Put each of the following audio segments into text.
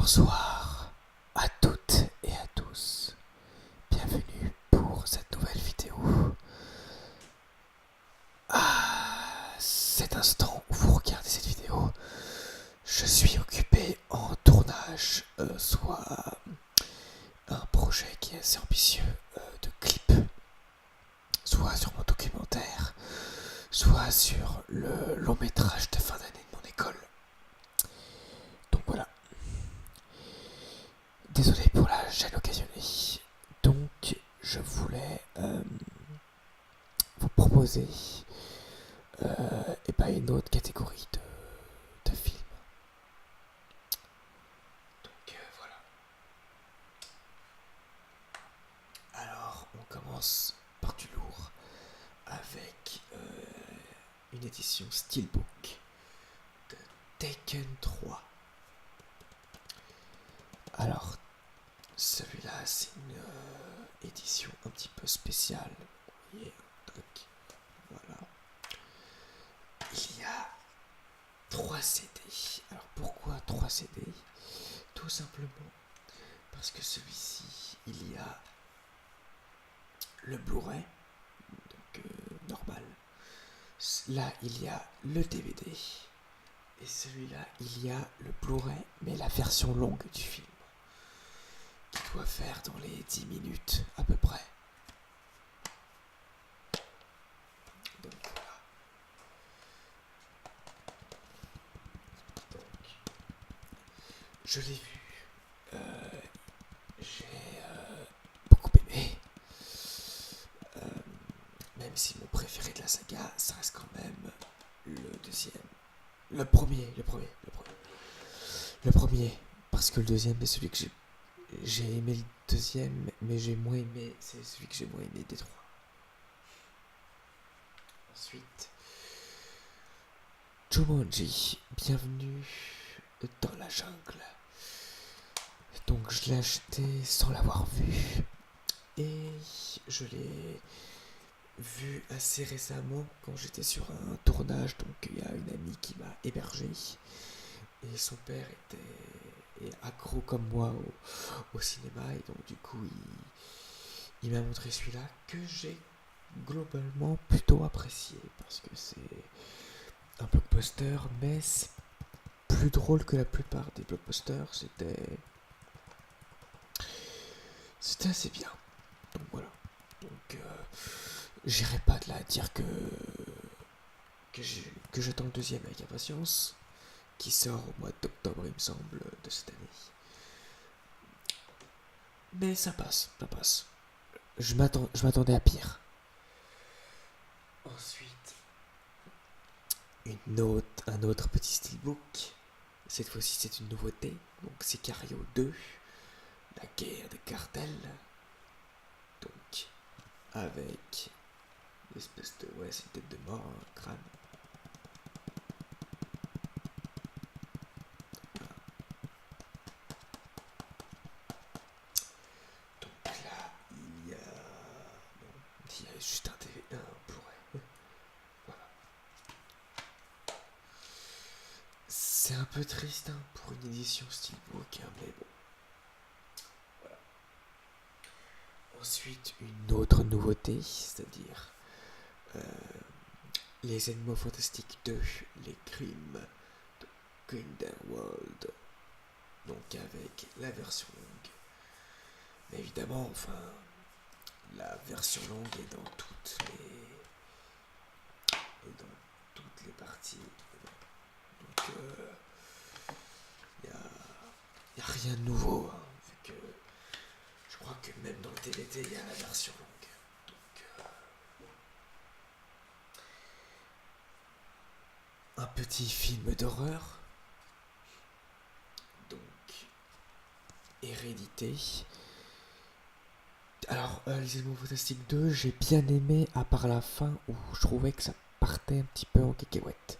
Bonsoir à toutes et à tous. Bienvenue pour cette nouvelle vidéo. À cet instant où vous regardez cette vidéo, je suis occupé en tournage, soit un projet qui est assez ambitieux de clip, soit sur mon documentaire, soit sur le long métrage de fin d'année de mon école. Donc voilà. Désolé pour la gêne occasionnée. Donc je voulais vous proposer une autre catégorie de films. Donc voilà. Alors on commence par du lourd avec une édition Steelbook de Taken 3. Alors celui-là c'est une édition un petit peu spéciale. Vous voyez, donc, voilà. Il y a 3 CD. Alors pourquoi 3 CD? Tout simplement parce que celui-ci, il y a le Blu-ray, donc normal. Là, il y a le DVD. Et celui-là, il y a le Blu-ray, mais la version longue du film, qui doit faire dans les 10 minutes à peu près. Donc voilà. Donc, je l'ai vu. J'ai beaucoup aimé. Même si mon préféré de la saga, ça reste quand même le deuxième. Le premier, parce que le deuxième est celui que j'ai aimé le deuxième, mais j'ai moins aimé, c'est celui que j'ai moins aimé des 3. Ensuite, Jumanji, bienvenue dans la jungle. Donc je l'ai acheté sans l'avoir vu, et je l'ai vu assez récemment quand j'étais sur un tournage. Donc il y a une amie qui m'a hébergé, et son père est accro comme moi au cinéma, et donc du coup il m'a montré celui-là que j'ai globalement plutôt apprécié, parce que c'est un blockbuster, mais c'est plus drôle que la plupart des blockbusters. C'était assez bien. Donc voilà. Donc j'irai pas de là à dire que j'attends le deuxième avec impatience, qui sort au mois d'octobre, il me semble, de cette année. Mais ça passe, ça passe. Je m'attendais à pire. Ensuite, un autre petit steelbook. Cette fois-ci, c'est une nouveauté. Donc, Sicario 2, la guerre des cartels. Donc, avec une espèce de. Ouais, c'est une tête de mort, un crâne. Donc là, il y a juste un TV1 pour. Voilà. C'est un peu triste pour une édition steelbook, mais bon. Voilà. Ensuite, une autre nouveauté, c'est-à-dire les Animaux Fantastiques 2, les crimes de Grindelwald, donc avec la version longue. Mais évidemment, enfin, la version longue est dans toutes les parties. Donc, il n'y a rien de nouveau, vu que je crois que même dans le DVD, il y a la version longue. Donc, un petit film d'horreur. Donc, Hérédité. Alors, les Animaux Fantastiques 2, j'ai bien aimé, à part la fin où je trouvais que ça partait un petit peu en cacahuète.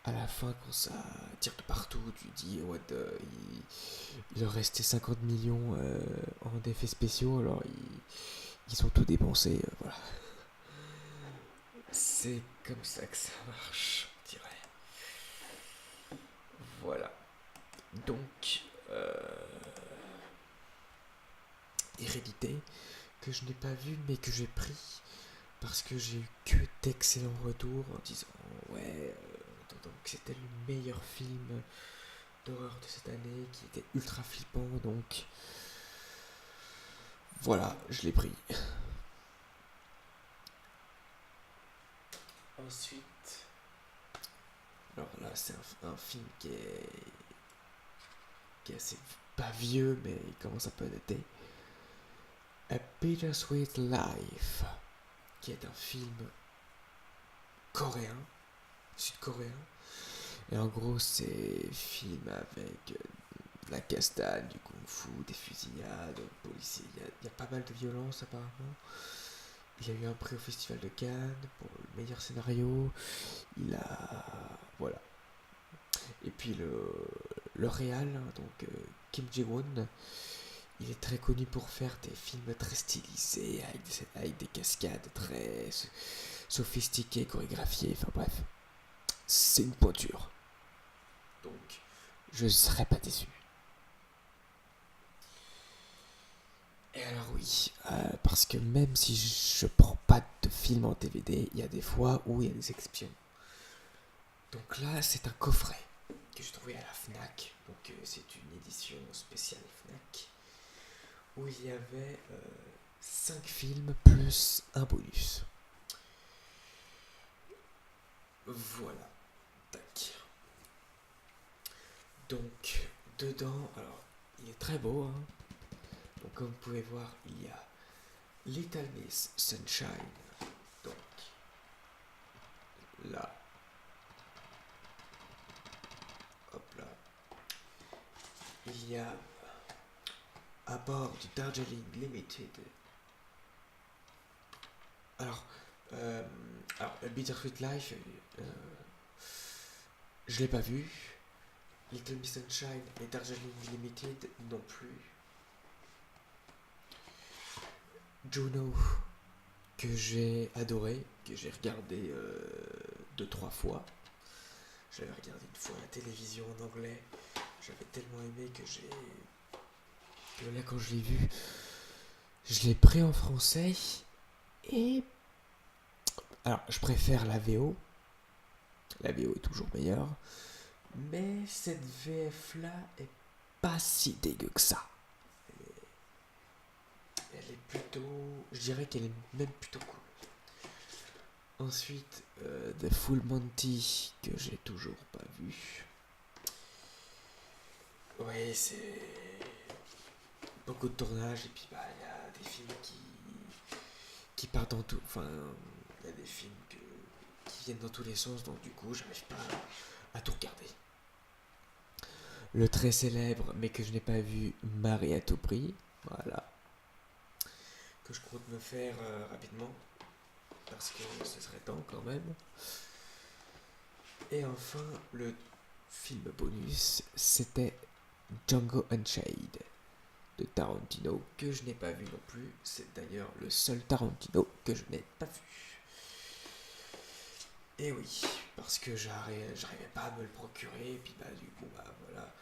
À la fin, quand ça tire de partout, tu dis, il leur restait 50 millions en effets spéciaux, alors ils ont tout dépensé, voilà. C'est comme ça que ça marche, je dirais. Voilà. Donc, DVD que je n'ai pas vu mais que j'ai pris parce que j'ai eu que d'excellents retours en disant ouais, entendant que c'était le meilleur film d'horreur de cette année, qui était ultra flippant, donc voilà, je l'ai pris. Ensuite, alors là c'est un film qui est assez pas vieux mais il commence un peu à dater. A Bittersweet Life, qui est un film coréen, sud-coréen. Et en gros, c'est film avec de la castagne, du kung-fu, des fusillades, policiers. Il y a pas mal de violence apparemment. Il a eu un prix au Festival de Cannes pour le meilleur scénario. Il a... Voilà. Et puis le réal, donc Kim Ji-won, il est très connu pour faire des films très stylisés, avec des cascades très sophistiquées, chorégraphiées, enfin bref. C'est une pointure. Donc, je ne serais pas déçu. Et alors oui, parce que même si je prends pas de film en DVD, il y a des fois où il y a des exceptions. Donc là, c'est un coffret que j'ai trouvé à la Fnac. Donc c'est une édition spéciale Fnac où il y avait 5 films plus un bonus. Voilà. Tac. Donc dedans, alors il est très beau, hein. Donc comme vous pouvez voir, il y a Little Miss Sunshine. Donc là, hop là, il y a à bord du Darjeeling Limited. Alors, A Bittersweet Life, je l'ai pas vu. Little Miss Sunshine et Darjeeling Limited non plus. Juno, que j'ai adoré, que j'ai regardé 2-3 fois. J'avais regardé une fois la télévision en anglais. J'avais tellement aimé que là, quand je l'ai vu, je l'ai pris en français. Et... alors, je préfère la VO. La VO est toujours meilleure. Mais cette VF-là est pas si dégueu que ça. Elle est plutôt... je dirais qu'elle est même plutôt cool. Ensuite, The Full Monty, que j'ai toujours pas vu. Oui, c'est beaucoup de tournage et puis bah il y a des films qui partent dans tout, enfin il y a des films qui viennent dans tous les sens, donc du coup j'arrive pas à tout regarder. Le très célèbre mais que je n'ai pas vu, Marie à tout prix, voilà, que je compte me faire rapidement parce que ce serait temps quand même. Et enfin le film bonus, c'était Django Unchained de Tarantino, que je n'ai pas vu non plus. C'est d'ailleurs le seul Tarantino que je n'ai pas vu. Et oui, parce que j'arrivais pas à me le procurer, et puis bah du coup, bah voilà.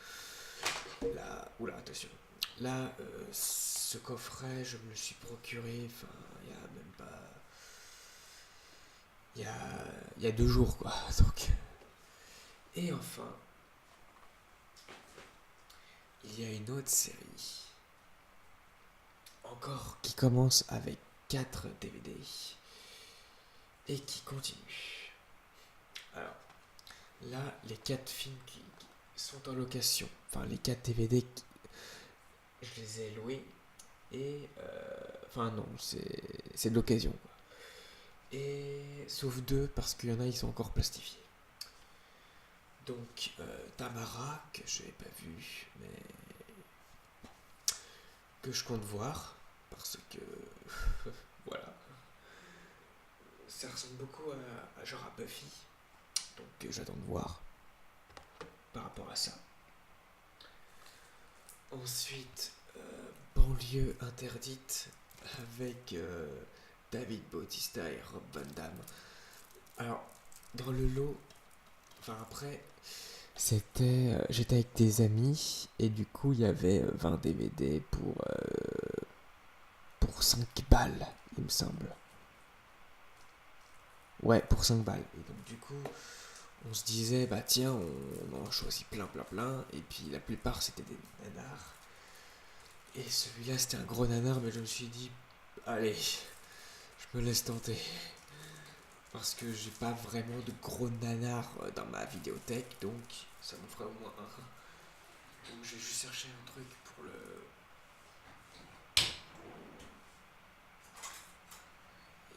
Là, oula, attention. Là, ce coffret, je me le suis procuré, enfin, il y a même pas... Il y a 2 jours, quoi, donc... Et enfin, il y a une autre série, encore qui commence avec 4 DVD, et qui continue. Alors, là, les 4 films qui sont en location, enfin les 4 DVD, je les ai loués, et... enfin non, c'est de l'occasion, quoi. Et sauf 2, parce qu'il y en a, ils sont encore plastifiés. Donc, Tamara, que je n'ai pas vu, mais que je compte voir, parce que... voilà. Ça ressemble beaucoup à genre à Buffy, donc j'attends de voir par rapport à ça. Ensuite, Banlieue interdite avec David Bautista et Rob Van Damme. Alors, dans le lot, enfin après, j'étais avec des amis et du coup il y avait 20 DVD pour 5 balles, il me semble. Ouais, pour 5 balles. Et donc du coup, on se disait, bah tiens, on en choisit plein. Et puis la plupart, c'était des nanars. Et celui-là, c'était un gros nanar, mais je me suis dit, allez, je me laisse tenter. Parce que j'ai pas vraiment de gros nanars dans ma vidéothèque, donc ça me ferait au moins un. Donc j'ai juste cherché un truc pour le...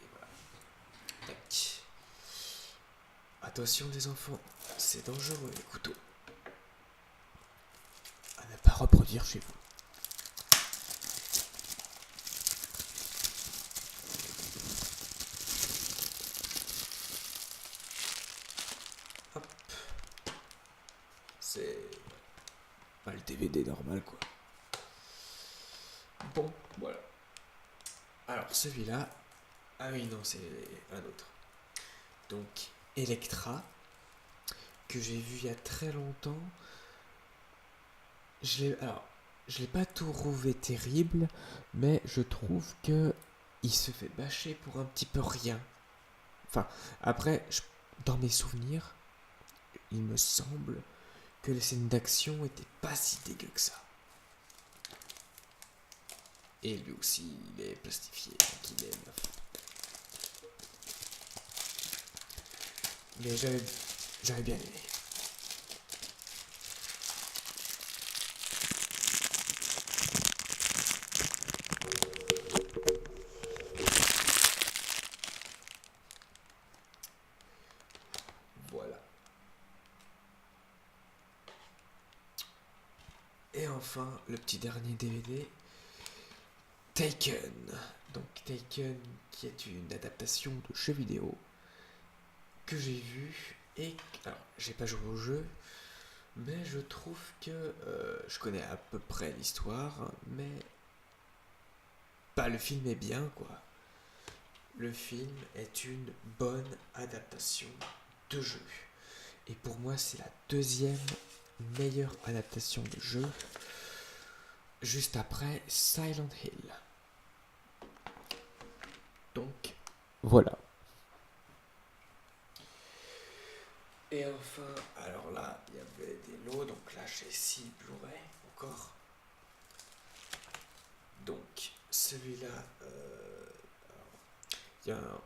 Et voilà. Tac. Attention les enfants, c'est dangereux les couteaux. À ne pas reproduire chez vous. Hop. C'est pas le DVD normal quoi. Bon, voilà. Alors celui-là... Ah oui non, c'est un autre. Donc Electra, que j'ai vu il y a très longtemps. Je l'ai pas trouvé terrible, mais je trouve que il se fait bâcher pour un petit peu rien. Enfin, après, dans mes souvenirs, il me semble que les scènes d'action étaient pas si dégueu que ça. Et lui aussi, il est plastifié, donc il est neuf. Mais j'avais bien aimé. Voilà. Et enfin, le petit dernier DVD, Taken. Donc Taken, qui est une adaptation de jeu vidéo que j'ai vu et alors j'ai pas joué au jeu, mais je trouve que je connais à peu près l'histoire, mais pas le film est bien quoi. Le film est une bonne adaptation de jeu. Et pour moi, c'est la deuxième meilleure adaptation de jeu, juste après Silent Hill. Donc, voilà. Et enfin, alors là, il y avait des lots, donc là j'ai 6 Blu-ray encore. Donc, celui-là,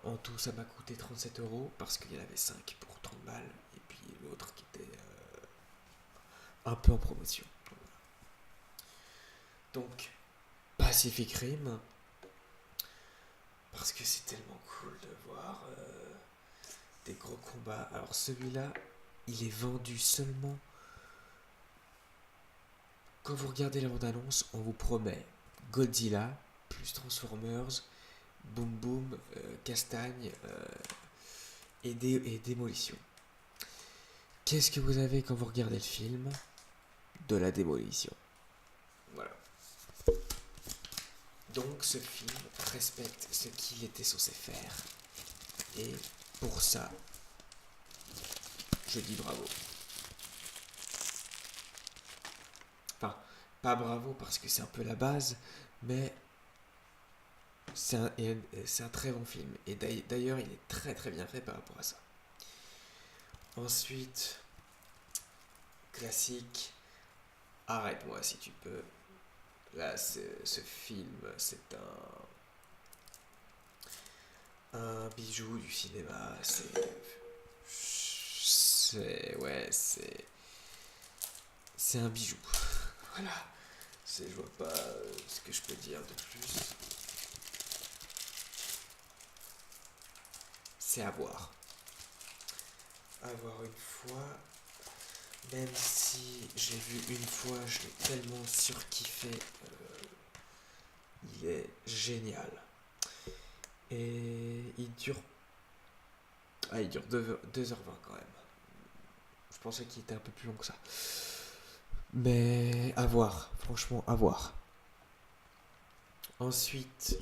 en tout, ça m'a coûté 37 € parce qu'il y en avait 5 pour 30 balles. Et puis l'autre qui était un peu en promotion. Donc, Pacific Rim, parce que c'est tellement cool de voir des gros combats. Alors celui-là, il est vendu seulement... Quand vous regardez la bande-annonce, on vous promet Godzilla, plus Transformers, Boom Boom, Castagne et Démolition. Qu'est-ce que vous avez quand vous regardez le film? De la démolition. Voilà. Donc ce film respecte ce qu'il était censé faire. Et pour ça, je dis bravo. Enfin, pas bravo parce que c'est un peu la base, mais c'est un très bon film. Et d'ailleurs, il est très très bien fait par rapport à ça. Ensuite, classique, arrête-moi si tu peux. Là, ce film, c'est un bijou du cinéma. C'est un bijou. Voilà. Je vois pas ce que je peux dire de plus. C'est à voir. À voir une fois. Même si j'ai vu une fois, je l'ai tellement surkiffé. Il est génial. Et il dure... Ah, il dure 2h20 quand même. Je pensais qu'il était un peu plus long que ça. Mais à voir, franchement, à voir. Ensuite,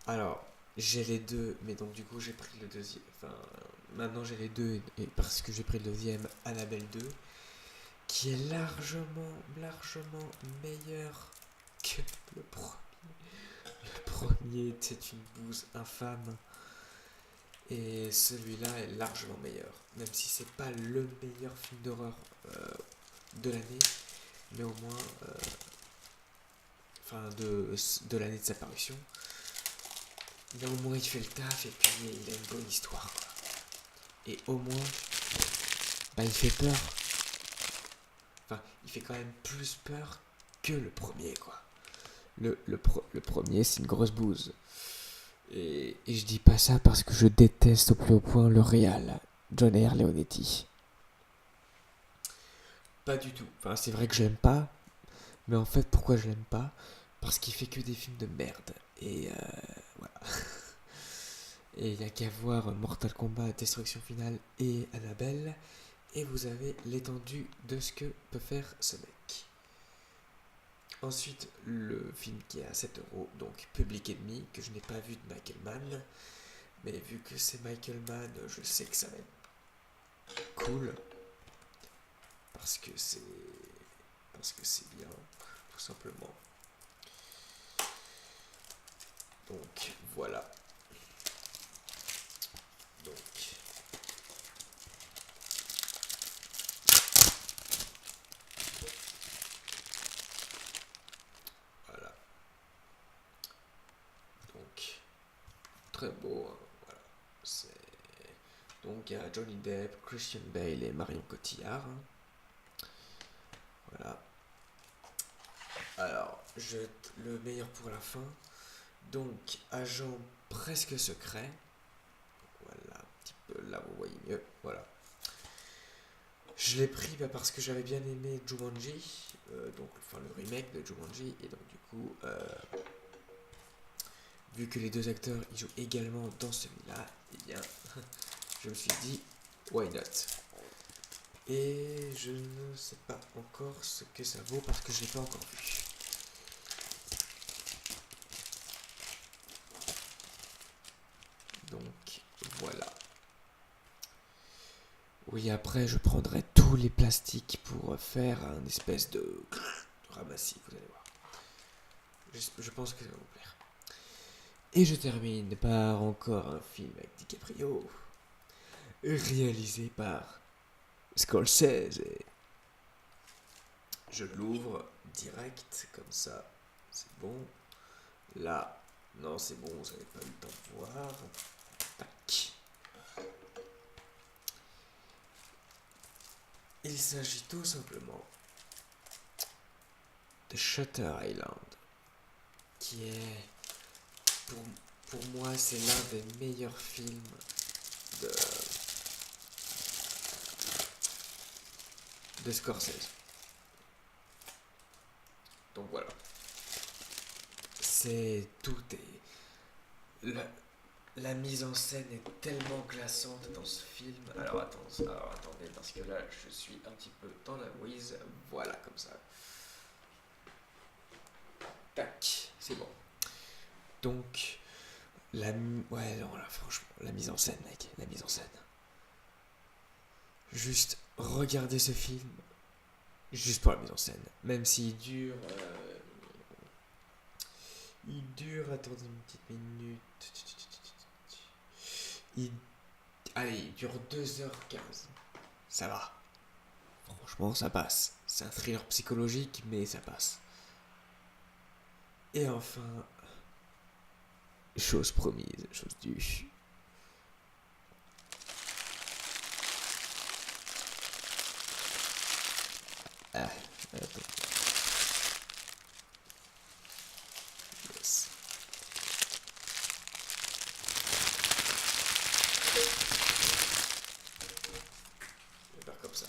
alors, j'ai les deux, mais donc du coup j'ai pris le deuxième. Enfin, maintenant j'ai les deux, et parce que j'ai pris le deuxième, Annabelle 2, qui est largement meilleur que le premier. Le premier était une bouse infâme. Et celui-là est largement meilleur. Même si c'est pas le meilleur film d'horreur de l'année. Mais au moins... enfin, de l'année de sa parution. Mais au moins il fait le taf et puis il a une bonne histoire. Quoi. Et au moins... bah il fait peur. Enfin, il fait quand même plus peur que le premier, quoi. Le premier, c'est une grosse bouse. Et je dis pas ça parce que je déteste au plus haut point le réal, John R. Leonetti. Pas du tout. Enfin, c'est vrai que je l'aime pas, mais en fait, pourquoi je l'aime pas? Parce qu'il fait que des films de merde. Et voilà. Et il y a qu'à voir Mortal Kombat, Destruction Finale et Annabelle, et vous avez l'étendue de ce que peut faire ce mec. Ensuite, le film qui est à 7€, donc Public Enemy, que je n'ai pas vu de Michael Mann. Mais vu que c'est Michael Mann, je sais que ça va être cool. Parce que c'est bien, tout simplement. Donc, voilà. Donc... voilà. Donc, très beau, hein. Voilà. C'est... donc, il y a Johnny Depp, Christian Bale et Marion Cotillard. Voilà. Alors, le meilleur pour la fin. Donc, agent presque secret. Voilà, un petit peu là, vous voyez mieux. Voilà. Je l'ai pris parce que j'avais bien aimé Jumanji, donc, enfin le remake de Jumanji, et donc du coup, vu que les deux acteurs ils jouent également dans celui-là, eh bien, je me suis dit, why not? Et je ne sais pas encore ce que ça vaut parce que je l'ai pas encore vu. Donc voilà. Oui, après je prendrai tous les plastiques pour faire un espèce de ramassis, vous allez voir. Je pense que ça va vous plaire. Et je termine par encore un film avec DiCaprio, réalisé par Scorsese. Je l'ouvre direct, comme ça, c'est bon. Là, non, c'est bon, vous n'avez pas eu le temps de voir. Tac. Il s'agit tout simplement de Shutter Island, qui est, pour moi, c'est l'un des meilleurs films de Scorsese. Donc voilà. C'est tout est... La mise en scène est tellement glaçante dans ce film. Alors attendez, parce que là, je suis un petit peu dans la whiz. Voilà, comme ça. Tac, c'est bon. Donc, ouais, non, là, franchement, la mise en scène, mec, la mise en scène. Juste, regardez ce film, juste pour la mise en scène. Même s'il dure... attendez une petite minute. Allez, il dure 2h15. Ça va. Franchement, ça passe. C'est un thriller psychologique, mais ça passe. Et enfin, chose promise, chose due. Ah, attends. Yes. Je vais faire comme ça.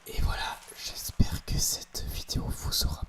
Et voilà, j'espère que cette vidéo vous aura